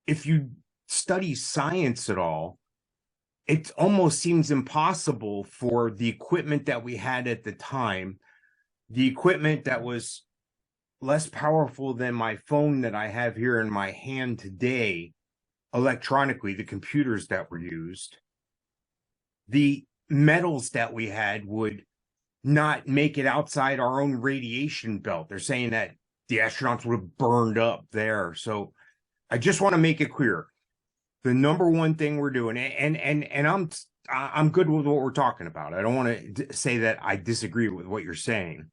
if you study science at all, it almost seems impossible for the equipment that we had at the time, the equipment that was less powerful than my phone that I have here in my hand today, electronically, the computers that were used, the metals that we had would not make it outside our own radiation belt. They're saying that the astronauts would have burned up there. So I just want to make it clear. The number one thing we're doing, and I'm good with what we're talking about. I don't want to say that I disagree with what you're saying,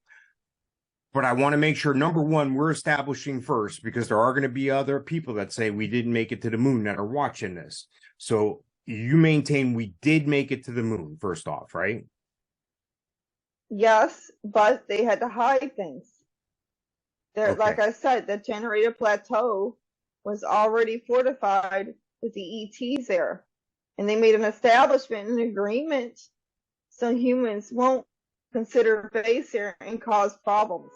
but I want to make sure, number one, we're establishing first, because there are going to be other people that say we didn't make it to the moon that are watching this. So you maintain we did make it to the moon, first off, right? Yes, but they had to hide things. Okay. Like I said, the generator plateau was already fortified with the ETs there. And they made an establishment, an agreement, so humans won't consider base there and cause problems.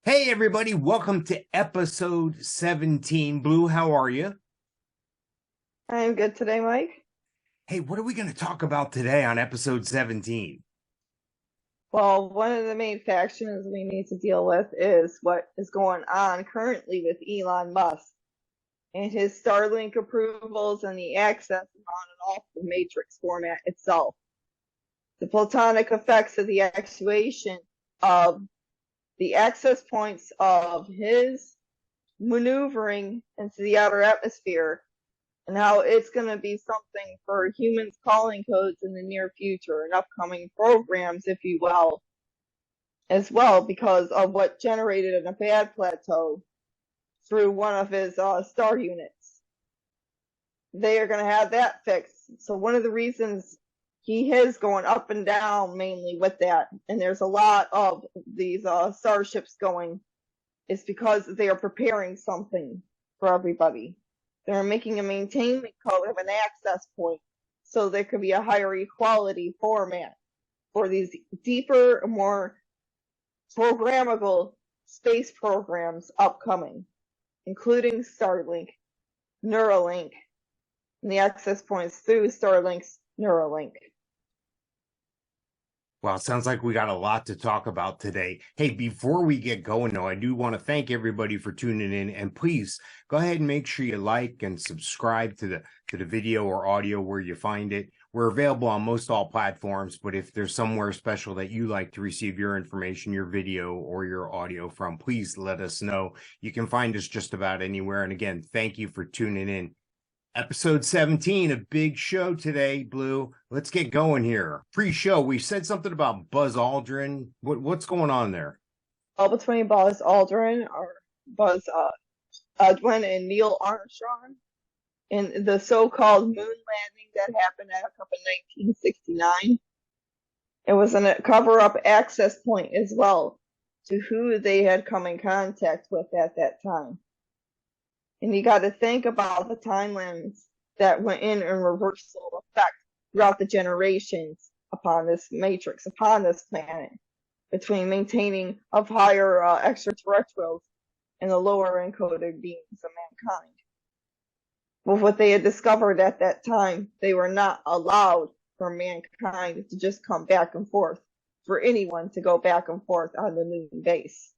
Hey, everybody. Welcome to episode 17. Blue, how are you? I'm good today, Mike. Hey, what are we going to talk about today on episode 17? Well, one of the main factions we need to deal with is what is going on currently with Elon Musk and his Starlink approvals and the access on and off the Matrix format itself. The platonic effects of the actuation of the access points of his maneuvering into the outer atmosphere, and how it's going to be something for humans calling codes in the near future and upcoming programs, if you will, as well, because of what generated in a bad plateau through one of his star units. They are going to have that fixed. So one of the reasons he is going up and down mainly with that, and there's a lot of these starships going, is because they are preparing something for everybody. They're making a maintainment code of an access point, so there could be a higher equality format for these deeper, more programmable space programs upcoming, including Starlink, Nueralink, and the access points through Starlink's Nuerallink. Well, it sounds like we got a lot to talk about today. Hey, before we get going, though, I do want to thank everybody for tuning in. And please go ahead and make sure you like and subscribe to the video or audio where you find it. We're available on most all platforms, but if there's somewhere special that you like to receive your information, your video or your audio from, please let us know. You can find us just about anywhere. And again, thank you for tuning in. Episode 17, a big show today, Blue. Let's get going here. Pre-show, we said something about Buzz Aldrin. What's going on there? All between Buzz Aldrin or Buzz Edwin and Neil Armstrong in the so-called moon landing that happened in 1969. It was a cover-up access point as well to who they had come in contact with at that time. And you got to think about the timelines that went in reversal effect throughout the generations upon this matrix, upon this planet, between maintaining of higher extraterrestrials and the lower encoded beings of mankind. With what they had discovered at that time, they were not allowed for mankind to just come back and forth, for anyone to go back and forth on the moon base.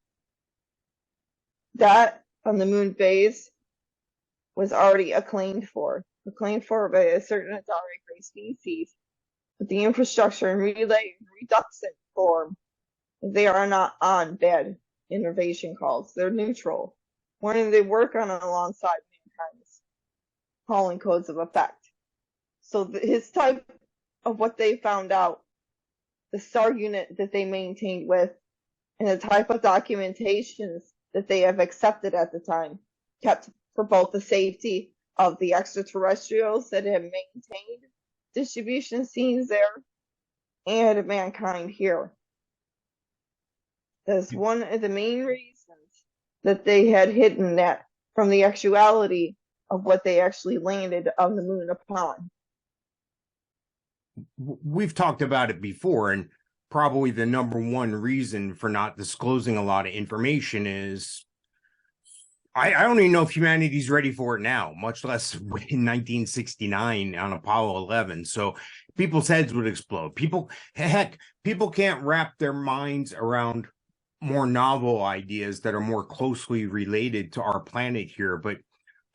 That on the moon base was already acclaimed for by a certain Hathor species, but the infrastructure and relay and reductant form, they are not on bad innovation calls. They're neutral. When they work on it alongside mankind's calling codes of effect. So his type of what they found out, the star unit that they maintained with, and the type of documentations that they have accepted at the time, kept for both the safety of the extraterrestrials that have maintained distribution scenes there and mankind here. That's one of the main reasons that they had hidden that from the actuality of what they actually landed on the moon upon. We've talked about it before, and probably the number one reason for not disclosing a lot of information is I don't even know if humanity's ready for it now, much less in 1969 on Apollo 11. So people's heads would explode. People can't wrap their minds around more novel ideas that are more closely related to our planet here. But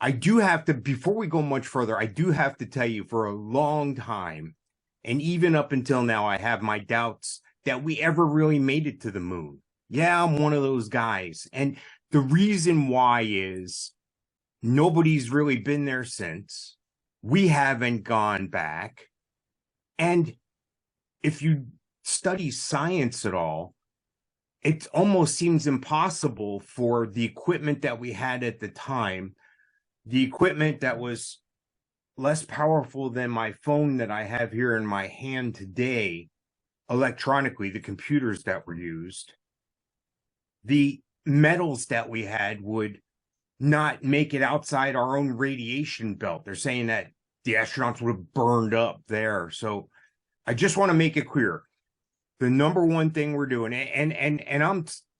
I do have to, before we go much further, I do have to tell you, for a long time, and even up until now, I have my doubts that we ever really made it to the moon. Yeah, I'm one of those guys. And the reason why is nobody's really been there since. We haven't gone back. And if you study science at all, it almost seems impossible for the equipment that we had at the time, the equipment that was less powerful than my phone that I have here in my hand today, electronically, the computers that were used, the metals that we had would not make it outside our own radiation belt. They're saying that the astronauts would have burned up there. So I just want to make it clear. The number one thing we're doing, and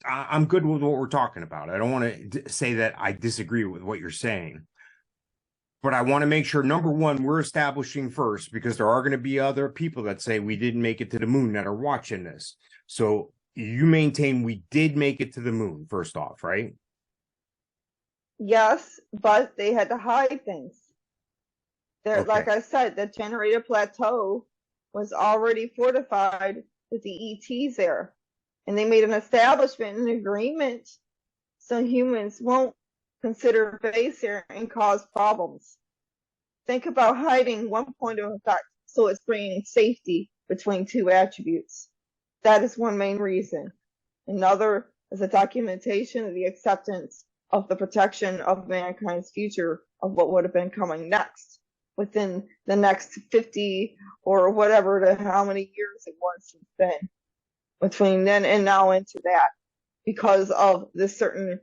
I'm good with what we're talking about. I don't want to say that I disagree with what you're saying. But I want to make sure, number one, we're establishing first, because there are going to be other people that say we didn't make it to the moon that are watching this. So you maintain we did make it to the moon, first off, right? Yes, but they had to hide things. Okay. Like I said, the generator plateau was already fortified with the ETs there. And they made an establishment, an agreement, so humans won't consider base here and cause problems. Think about hiding one point of effect, so it's bringing safety between two attributes. That is one main reason. Another is a documentation of the acceptance of the protection of mankind's future, of what would have been coming next within the next 50 or whatever, how many years it was since then, between then and now into that, because of this certain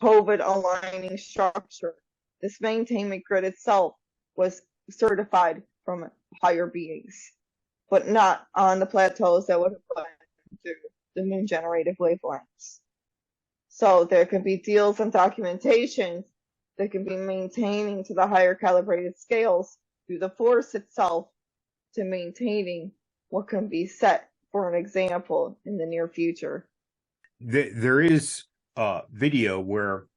COVID aligning structure. This maintainment grid itself was certified from higher beings, but not on the plateaus that would have gone to the moon generative wavelengths. So there can be deals and documentation that can be maintaining to the higher calibrated scales through the force itself, to maintaining what can be set for an example in the near future. There is a video where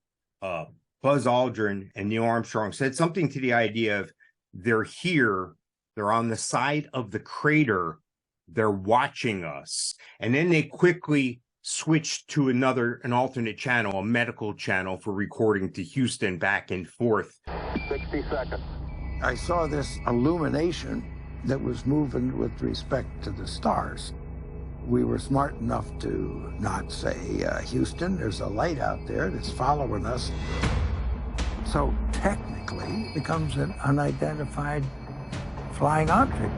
Buzz Aldrin and Neil Armstrong said something to the idea of they're here, they're on the side of the crater, they're watching us. And then they quickly switched to an alternate channel, a medical channel, for recording to Houston back and forth. 60 seconds. I saw this illumination that was moving with respect to the stars. We were smart enough to not say, Houston, there's a light out there that's following us. So technically, it becomes an unidentified flying object.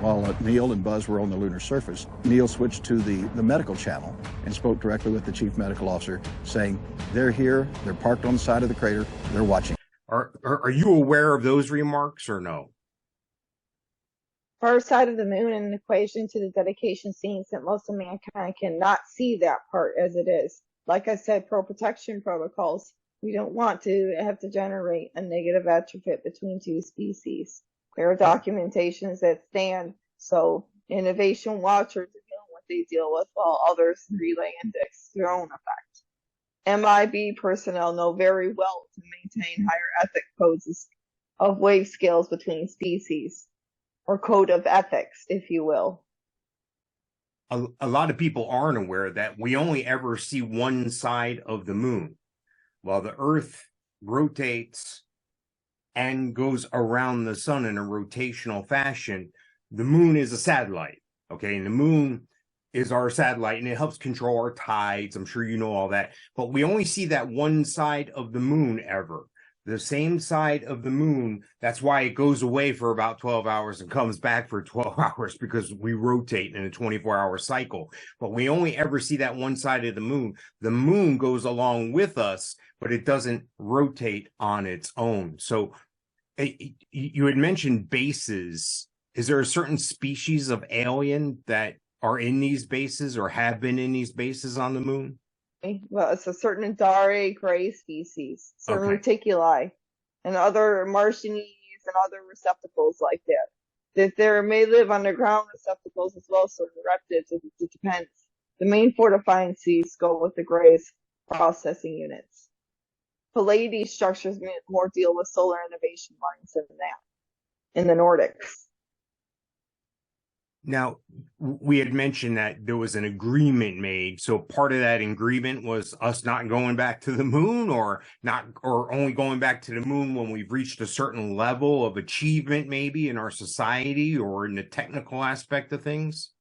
While Neil and Buzz were on the lunar surface, Neil switched to the medical channel and spoke directly with the chief medical officer, saying, they're here, they're parked on the side of the crater, they're watching. Are you aware of those remarks or no? Far side of the moon, an equation to the dedication scenes that most of mankind cannot see that part as it is. Like I said, pro-protection protocols. We don't want to have to generate a negative attribute between two species. There are documentations that stand, so innovation watchers are dealing what they deal with, while others relay index their own effect. MIB personnel know very well to maintain higher ethic codes of wave scales between species, or code of ethics, if you will. A lot of people aren't aware that we only ever see one side of the moon. While the Earth rotates and goes around the sun in a rotational fashion, the moon is a satellite, okay? And the moon is our satellite, and it helps control our tides. I'm sure you know all that. But we only see that one side of the moon ever. the same side of the moon. That's why it goes away for about 12 hours and comes back for 12 hours, because we rotate in a 24-hour cycle. But we only ever see that one side of the moon. The moon goes along with us, but it doesn't rotate on its own. So you had mentioned bases. Is there a certain species of alien that are in these bases or have been in these bases on the moon? Well, it's a certain Dare gray species, certain reticuli, and other Martianese and other receptacles like that. That there may live underground receptacles as well, certain reptiles. It depends. The main fortifying seas go with the Gray's processing units. Pleiadian structures more deal with solar innovation lines than that in the Nordics. Now, we had mentioned that there was an agreement made. So part of that agreement was us not going back to the moon, or only going back to the moon when we've reached a certain level of achievement, maybe in our society or in the technical aspect of things.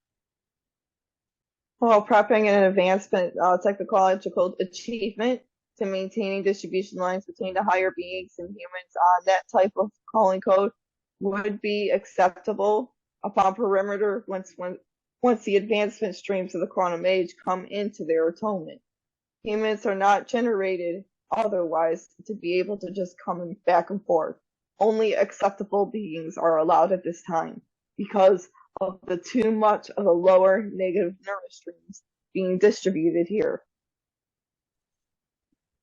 Well, prepping an advancement, technological achievement to maintaining distribution lines between the higher beings and humans on that type of calling code would be acceptable upon perimeter once the advancement streams of the quantum age come into their atonement. Humans are not generated otherwise to be able to just come back and forth. Only acceptable beings are allowed at this time because of the too much of the lower negative neurostreams being distributed here.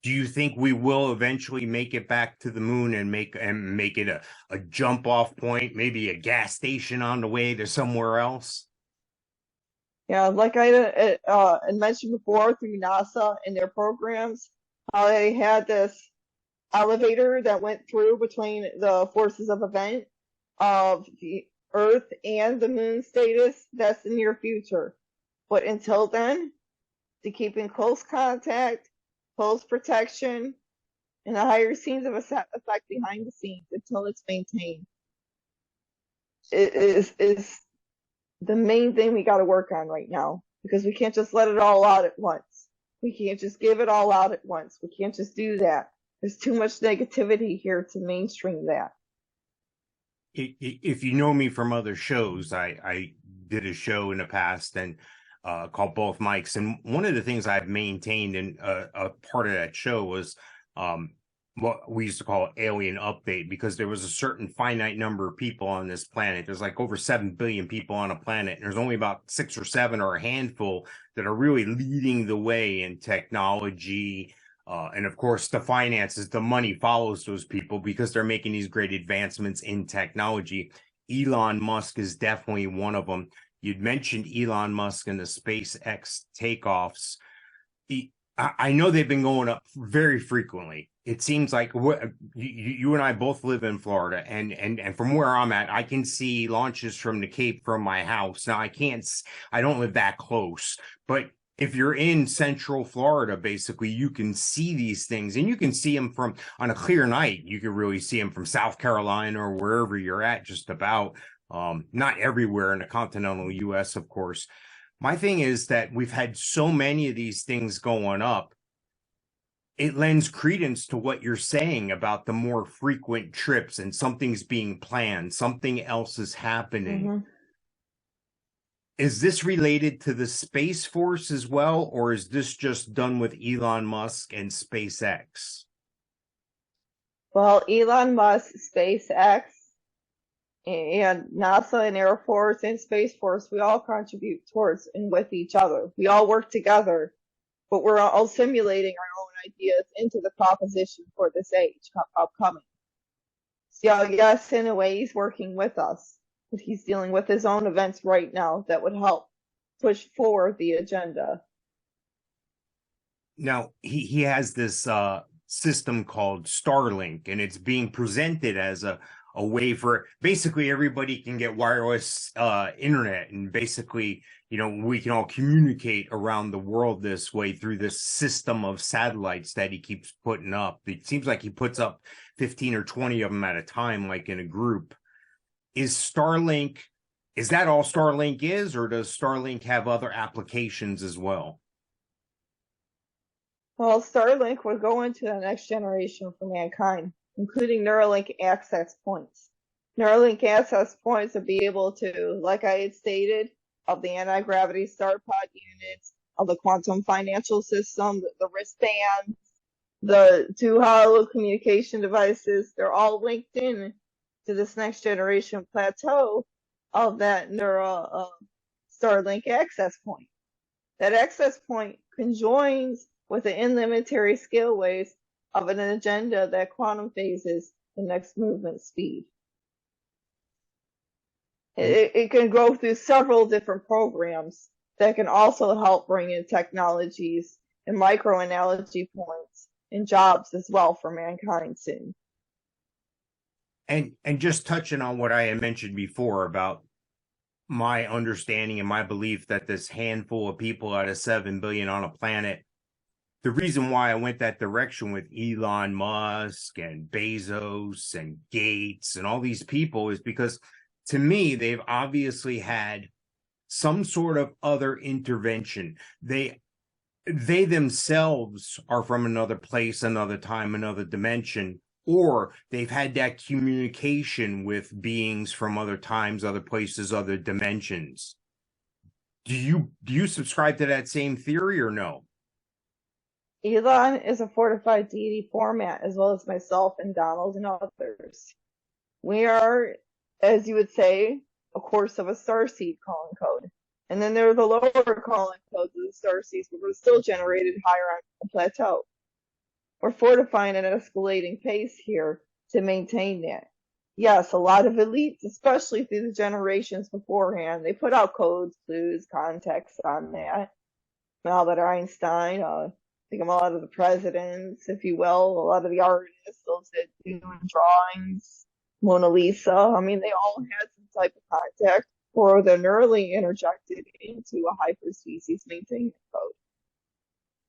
Do you think we will eventually make it back to the moon and make it a jump off point, maybe a gas station on the way to somewhere else? Yeah, like I mentioned before, through NASA and their programs, how they had this elevator that went through between the forces of event of the Earth and the moon status. That's the near future. But until then, to keep in close contact, close protection, and the higher scenes of effect behind the scenes until it's maintained. It is the main thing we got to work on right now, because we can't just let it all out at once. We can't just give it all out at once. We can't just do that. There's too much negativity here to mainstream that. If you know me from other shows, I did a show in the past and called Both Mics, and one of the things I've maintained in a part of that show was what we used to call alien update, because there was a certain finite number of people on this planet. There's like over 7 billion people on a planet, and there's only about 6 or 7 or a handful that are really leading the way in technology. And of course, the finances, the money follows those people because they're making these great advancements in technology. Elon Musk is definitely one of them. You'd mentioned Elon Musk and the SpaceX takeoffs. I know they've been going up very frequently. It seems like you and I both live in Florida, and from where I'm at, I can see launches from the Cape from my house. Now, I don't live that close, but if you're in Central Florida, basically, you can see these things, and you can see them from, on a clear night, you can really see them from South Carolina or wherever you're at, just about. Not everywhere in the continental U.S., of course. My thing is that we've had so many of these things going up. It lends credence to what you're saying about the more frequent trips, and something's being planned, something else is happening. Mm-hmm. Is this related to the Space Force as well, or is this just done with Elon Musk and SpaceX? Well, Elon Musk, SpaceX, and NASA and Air Force and Space Force, we all contribute towards and with each other. We all work together, but we're all simulating our own ideas into the proposition for this age upcoming. So yes, in a way, he's working with us, but he's dealing with his own events right now that would help push forward the agenda. Now, he has this system called Starlink, and it's being presented as a way for basically everybody can get wireless internet, and basically, you know, we can all communicate around the world this way through this system of satellites that he keeps putting up. It seems like he puts up 15 or 20 of them at a time, like in a group. Is that all Starlink is, or does Starlink have other applications as well? Well, Starlink would go into the next generation for mankind. including Neuralink access points. Neuralink access points would be able to, like I had stated, of the anti-gravity star pod units, of the quantum financial system, the wristbands, the 2 hollow communication devices, they're all linked in to this next generation plateau of that Starlink access point. That access point conjoins with the interplanetary scaleways of an agenda that quantum phases the next movement speed. It can go through several different programs that can also help bring in technologies and micro analogy points and jobs as well for mankind soon. And just touching on what I had mentioned before about my understanding and my belief that this handful of people out of 7 billion on a planet, the reason why I went that direction with Elon Musk and Bezos and Gates and all these people is because to me, they've obviously had some sort of other intervention. They themselves are from another place, another time, another dimension, or they've had that communication with beings from other times, other places, other dimensions. Do you subscribe to that same theory or no? Elon is a fortified deity format, as well as myself and Donald and others. We are, as you would say, a course of a starseed calling code. And then there are the lower calling codes of the starseeds, but we're still generated higher on the plateau. We're fortifying at an escalating pace here to maintain that. Yes, a lot of elites, especially through the generations beforehand, they put out codes, clues, context on that. Albert Einstein, I think a lot of the presidents, if you will, a lot of the artists, those that do drawings, Mona Lisa, I mean, they all had some type of contact, or they're neurally interjected into a hyperspecies maintenance code.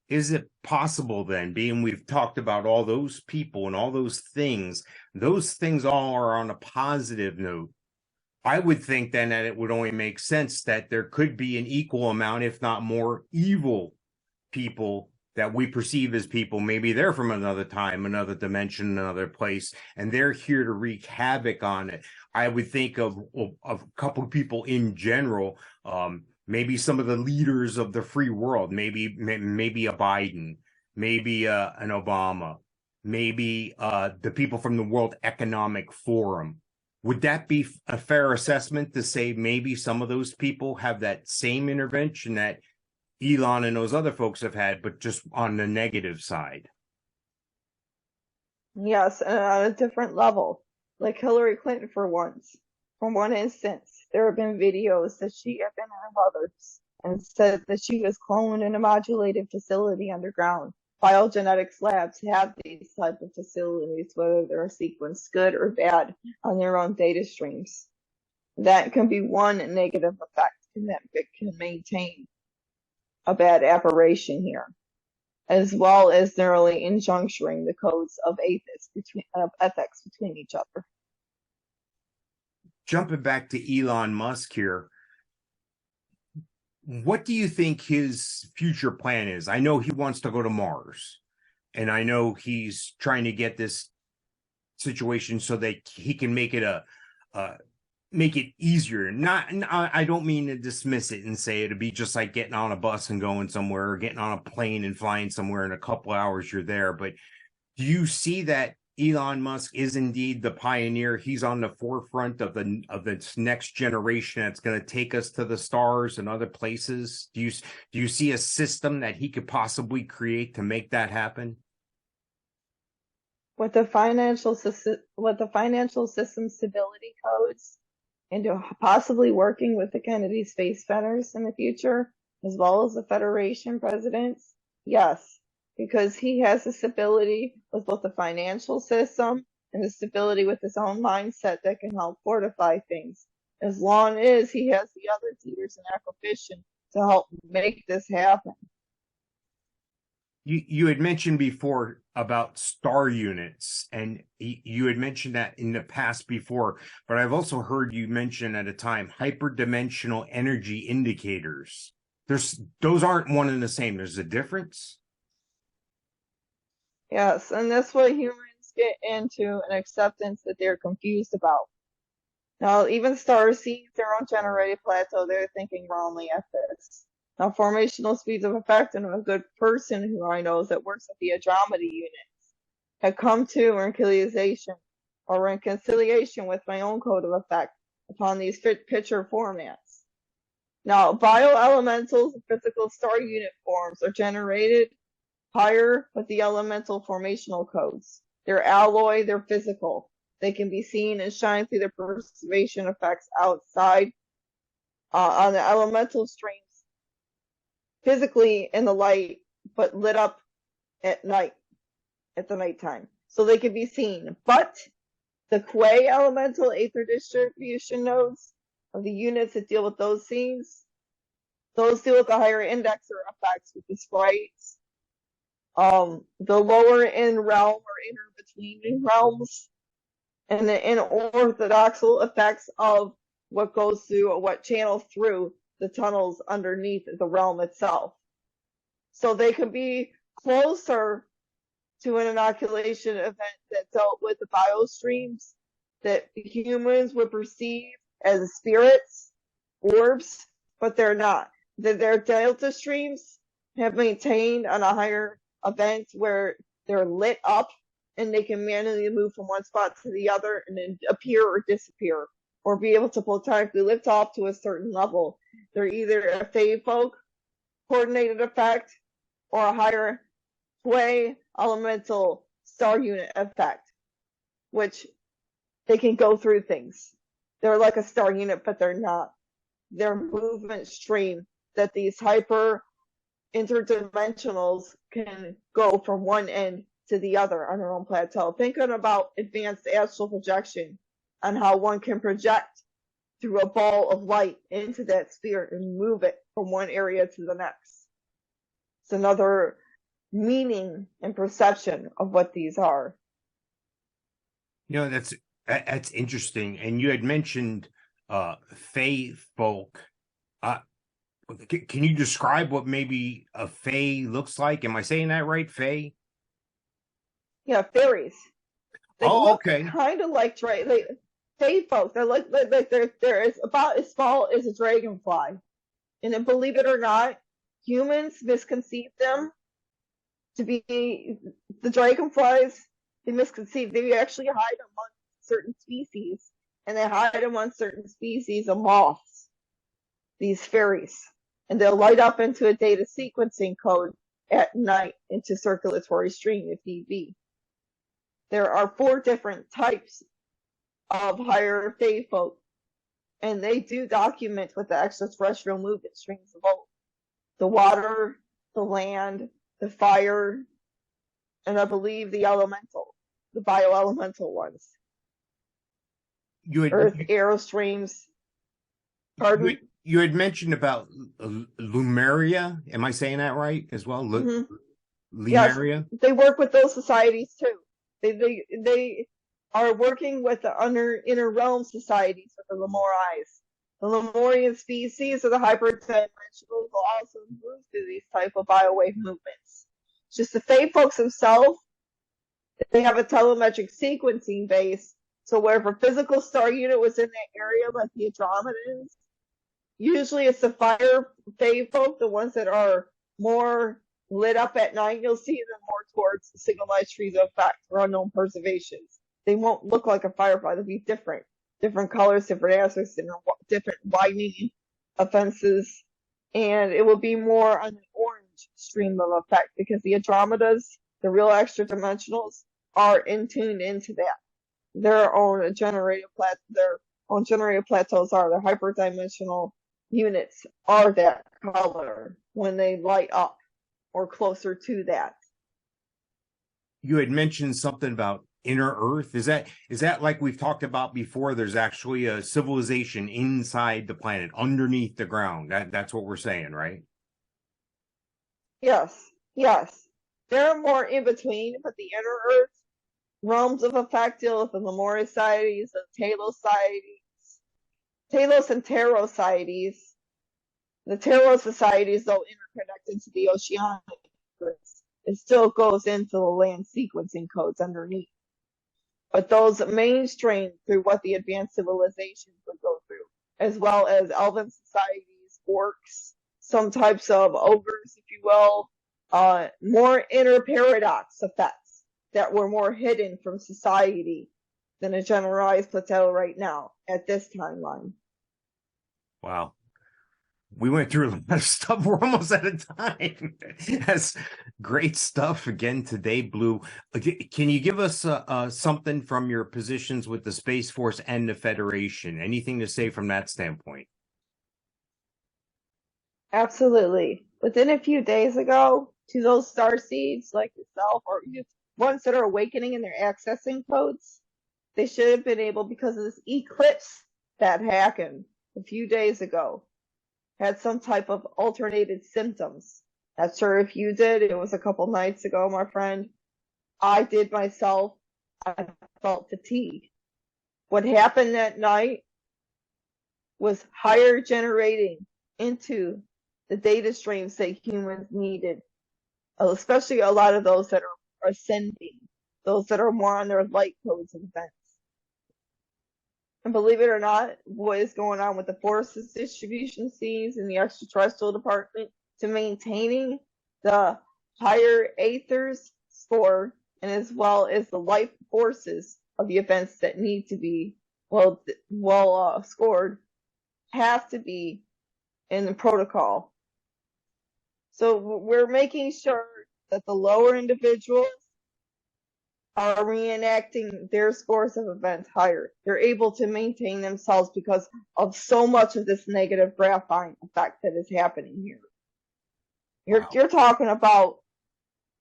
Is it possible then, being we've talked about all those people and all those things all are on a positive note? I would think then that it would only make sense that there could be an equal amount, if not more, evil people that we perceive as people. Maybe they're from another time, another dimension, another place, and they're here to wreak havoc on it. I would think of a couple of people in general, maybe some of the leaders of the free world, maybe a Biden, maybe an Obama, maybe the people from the World Economic Forum. Would that be a fair assessment to say maybe some of those people have that same intervention that Elon and those other folks have had, but just on the negative side? Yes, and on a different level. Like Hillary Clinton, for once. For one instance, there have been videos that she had been in others and said that she was cloned in a modulated facility underground. Biogenetics labs have these type of facilities, whether they're sequenced good or bad, on their own data streams. That can be one negative effect, and that it can maintain a bad aberration here, as well as narrowly injuncturing the codes of ethics between each other. Jumping back to Elon Musk here, what do you think his future plan is? I know he wants to go to Mars, and I know he's trying to get this situation so that he can make it make it easier. I don't mean to dismiss it and say it'd be just like getting on a bus and going somewhere, or getting on a plane and flying somewhere in a couple hours you're there. But do you see that Elon Musk is indeed the pioneer? He's on the forefront of this next generation that's going to take us to the stars and other places. Do you see a system that he could possibly create to make that happen? With the financial system stability codes, and possibly working with the Kennedy Space Centers in the future, as well as the Federation presidents, yes. Because he has the stability with both the financial system and the stability with his own mindset that can help fortify things, as long as he has the other leaders and acquisition to help make this happen. You had mentioned before about star units, and you had mentioned that in the past before, but I've also heard you mention at a time hyperdimensional energy indicators. Those aren't one and the same. There's a difference. Yes, and that's what humans get into an acceptance that they're confused about. Now, even stars see their own generated plateau, they're thinking wrongly at this. Now, formational speeds of effect, and a good person who I know that works at the Andromeda units have come to reconciliation with my own code of effect upon these picture formats. Now, bioelementals and physical star unit forms are generated higher with the elemental formational codes. They're alloy, they're physical. They can be seen and shine through their preservation effects outside on the elemental streams, physically in the light, but lit up at night, at the nighttime. So they can be seen. But the Quay elemental aether distribution nodes of the units that deal with those scenes, those deal with the higher indexer effects with the sprites. The lower in realm or inner between realms, and the unorthodoxal effects of what goes through or what channels through the tunnels underneath the realm itself. So they can be closer to an inoculation event that dealt with the biostreams that humans would perceive as spirits, orbs, but they're not. Their delta streams have maintained on a higher event where they're lit up and they can manually move from one spot to the other and then appear or disappear, or be able to platonically lift off to a certain level. They're either a Fai Folk coordinated effect or a higher Quay elemental star unit effect, which they can go through things. They're like a star unit, but they're not. They're movement stream that these hyper interdimensionals can go from one end to the other on their own plateau. Thinking about advanced astral projection and how one can project through a ball of light into that sphere and move it from one area to the next. It's another meaning and perception of what these are. You know, that's interesting. And you had mentioned Fai Folk. Can you describe what maybe a Fai looks like? Am I saying that right? Fai? Yeah, fairies. They look okay. Kind of like Fai Folk. They're like they're about as small as a dragonfly. And then, believe it or not, humans misconceive them to be the dragonflies. They misconceive. They actually hide among certain species, and they hide among certain species of moths. These fairies, and they'll light up into a data sequencing code at night into circulatory stream if need be. There are 4 different types of higher Fai Folk, and they do document with the extraterrestrial movement streams of old. The water, the land, the fire, and I believe the elemental, the bioelemental ones. Earth, air streams. Pardon? You had mentioned about Lemuria. Am I saying that right as well? Lemuria? Yes, they work with those societies too. They are working with the inner realm societies of the Lemurais. The Lemurian species or the hyperdimensionals will also move through these type of biowave movements. Just the Fai Folks themselves, they have a telemetric sequencing base. So wherever physical star unit was in that area, like the Andromedans, usually it's the fire Fai Folk, the ones that are more lit up at night. You'll see them more towards the signalized trees of effect or unknown preservations. They won't look like a firefly. They'll be different colors, different aspects, different widening offenses, and it will be more on an orange stream of effect because the Andromedas, the real extra dimensionals, are tuned into that. Their own generated plateaus are their hyperdimensional units are that color when they light up or closer to that. You had mentioned something about inner Earth. Is that like we've talked about before? There's actually a civilization inside the planet, underneath the ground. That's what we're saying, right? Yes. They're more in between, but the inner Earth realms of effect deal with the Lemuria societies, the Talos and Tarot societies. The Tarot societies, though interconnected to the oceanic, it still goes into the land sequencing codes underneath. but those mainstream through what the advanced civilizations would go through, as well as elven societies, orcs, some types of ogres, if you will, more inner paradox effects that were more hidden from society than a generalized plateau right now at this timeline. Wow. We went through a lot of stuff. We're almost out of time. That's great stuff again today, Blue. Can you give us something from your positions with the Space Force and the Federation? Anything to say from that standpoint? Absolutely. Within a few days ago, to those star seeds like yourself, or ones that are awakening and they're accessing codes, they should have been able, because of this eclipse that happened a few days ago, had some type of alternated symptoms. Not sure if you did. It was a couple nights ago, my friend. I did myself. I felt fatigue. What happened that night was higher generating into the data streams that humans needed, especially a lot of those that are ascending, those that are more on their light codes and events. And believe it or not, what is going on with the forces distribution seeds in the extraterrestrial department to maintaining the higher aethers score, and as well as the life forces of the events that need to be well scored, have to be in the protocol. So we're making sure that the lower individuals are reenacting their scores of events higher. They're able to maintain themselves because of so much of this negative graphite effect that is happening here. You're talking about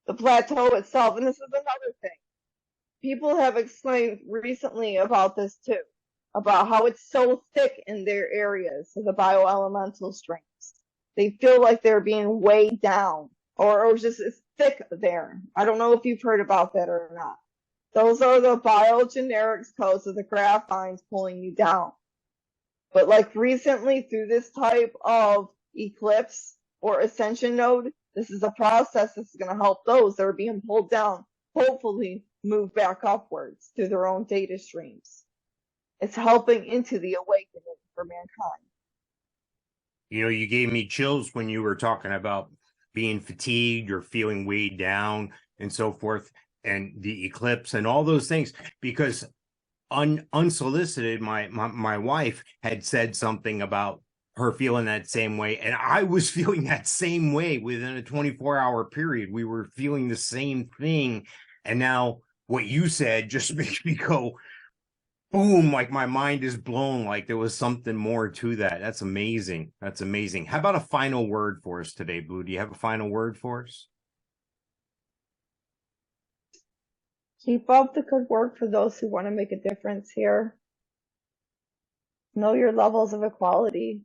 the plateau itself, and this is another thing. People have explained recently about this too, about how it's so thick in their areas of the bioelemental streams. They feel like they're being weighed down, or just it's thick there. I don't know if you've heard about that or not. Those are the biogenerics codes of the graphines pulling you down. But like recently, through this type of eclipse or ascension node, this is a process that's going to help those that are being pulled down, hopefully move back upwards through their own data streams. It's helping into the awakening for mankind. You know, you gave me chills when you were talking about being fatigued or feeling weighed down and so forth, and the eclipse and all those things, because unsolicited, my wife had said something about her feeling that same way, and I was feeling that same way within a 24-hour period. We were feeling the same thing, and now what you said just makes me go boom, like my mind is blown, like there was something more to that. That's amazing. That's amazing. How about a final word for us today, Blue? Do you have a final word for us? Keep up the good work for those who want to make a difference here. Know your levels of equality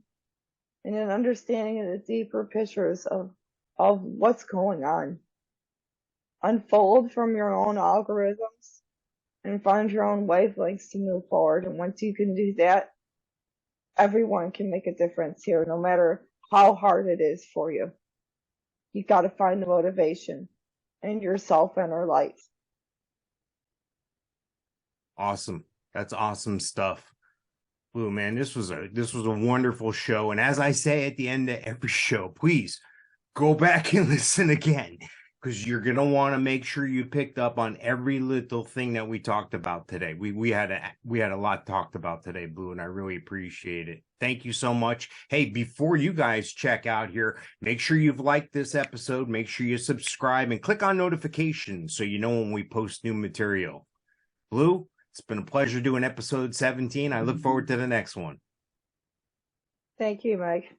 and an understanding of the deeper pictures of what's going on. Unfold from your own algorithms and find your own wavelengths to move forward. And once you can do that, everyone can make a difference here, no matter how hard it is for you. You got to find the motivation in yourself and our light. Awesome. That's awesome stuff. Blue, man, this was a wonderful show. And as I say at the end of every show, please go back and listen again, because you're going to want to make sure you picked up on every little thing that we talked about today. We had a lot talked about today, Blue, and I really appreciate it. Thank you so much. Hey, before you guys check out here, make sure you've liked this episode. Make sure you subscribe and click on notifications so you know when we post new material. Blue, it's been a pleasure doing episode 17. I look forward to the next one. Thank you, Mike.